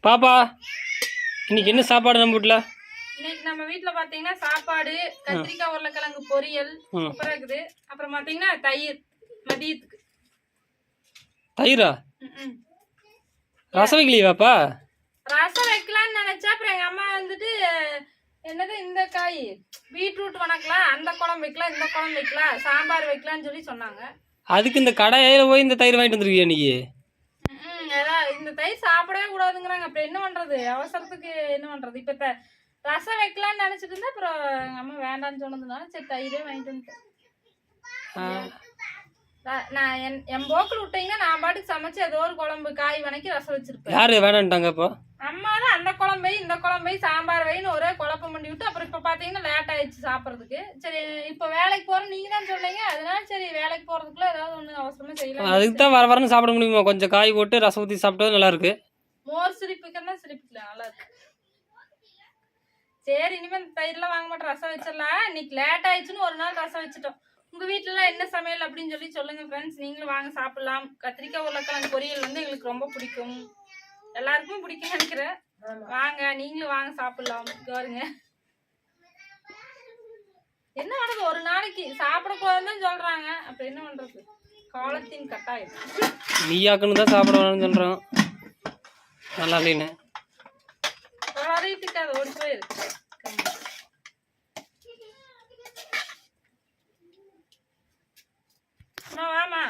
பாப்பா இன்னைக்கு என்ன சாப்பாடு நம்ம வீட்ல? இன்னைக்கு நம்ம வீட்ல பாத்தீங்கன்னா சாப்பாடு, கத்திரிக்காய் உருளைக்கிழங்கு பொரியல் சூப்பரா இருக்குது. அப்புறம் பாத்தீங்கன்னா தயிர் மதியத்துக்கு. தயிரா? ரசம் வைக்கலையாப்பா? ரசம் வைக்கலாம்னு நினைச்சா அப்புறம் எங்க அம்மா வந்துட்டு என்னது இந்த காய் பீட்ரூட் வணக்கலாம், அந்த குழம்பு வைக்கலாம், இந்த குழம்பு வைக்கலாம், சாம்பார் வைக்கலாம்னு சொல்லி சொன்னாங்க. அதுக்கு இந்த கடையில போய் இந்த தயிர் வாங்கிட்டு வந்துருக்கியா இன்னைக்கு? இந்த தயிர் சாப்பிடவே கூடாதுங்கிறாங்க. அப்புறம் என்ன பண்றது, அவசரத்துக்கு என்ன பண்றது. இப்ப ரசம் வைக்கலாம்னு நினைச்சிட்டு இருந்தா அப்புறம் எங்க அம்மா வேண்டான்னு சொன்னதுனால சரி தயிரே வாங்கிட்டு வந்துட்டேன். நான் என் போக்கில் விட்டீங்கன்னா நான் பாட்டுக்கு சமைச்சு ஏதோ ஒரு குழம்பு காய் வணக்கி ரசம் வச்சிருப்பேன். யாரு வேணான்ட்டாங்க? அப்போ அம்மா தான் அந்த குழம்பை இந்த குழம்பை சாம்பார் வைன்னு ஒரே குழப்பம் பண்ணி விட்டு அப்புறம் இப்ப பாத்தீங்கன்னா லேட் ஆயிடுச்சு சாப்பிட்றதுக்கு. சரி இப்ப வேலைக்கு போறோம் நீங்க தான் சொன்னீங்க, அதனால சரி வேலைக்கு போறதுக்குள்ள ஏதாவது ஒண்ணு அவசரமா செய்யலாம். அதுக்கு தான் வர வரன்னு சாப்பிட முடியுமா? கொஞ்சம் காய் போட்டு ரசம் ஊற்றி சாப்பிட்டது நல்லா இருக்கு. மோர் சிரிப்புக்குன்னா சிரிப்புக்கலாம் நல்லா இருக்கு. சரி இனிமே தயிர்லாம் வாங்க மாட்டோம், ரசம் வச்சிடலாம். இன்னைக்கு லேட் ஆயிடுச்சுன்னு ஒரு நாள் ரசம் வச்சுட்டோம். உங்க வீட்டுல எல்லாம் என்ன சமையல் அப்படின்னு சொல்லி சொல்லுங்க ஃப்ரெண்ட்ஸ். நீங்களும் வாங்க சாப்பிடலாம். கத்திரிக்காய் உருளைக்கிழங்கு பொரியல் வந்து எங்களுக்கு ரொம்ப பிடிக்கும், எல்லாருக்குமே பிடிக்கும்னு நினைக்கிறேன். வாங்க நீங்களும் வாங்க சாப்பிடலாம். பாருங்க என்ன பண்றது, ஒரு நாளைக்கு சாப்பிடக்கூடாதுன்னு சொல்றாங்க, அப்ப என்ன பண்றது, காலத்தின் கட்டாயம். நீயாக்குன்னு தான் சாப்பிட வேணும்னு சொல்றோம், நல்லா இல்லைன்னு வளரிட்டுக்கு அது ஓடி போயிருக்கு. வாமா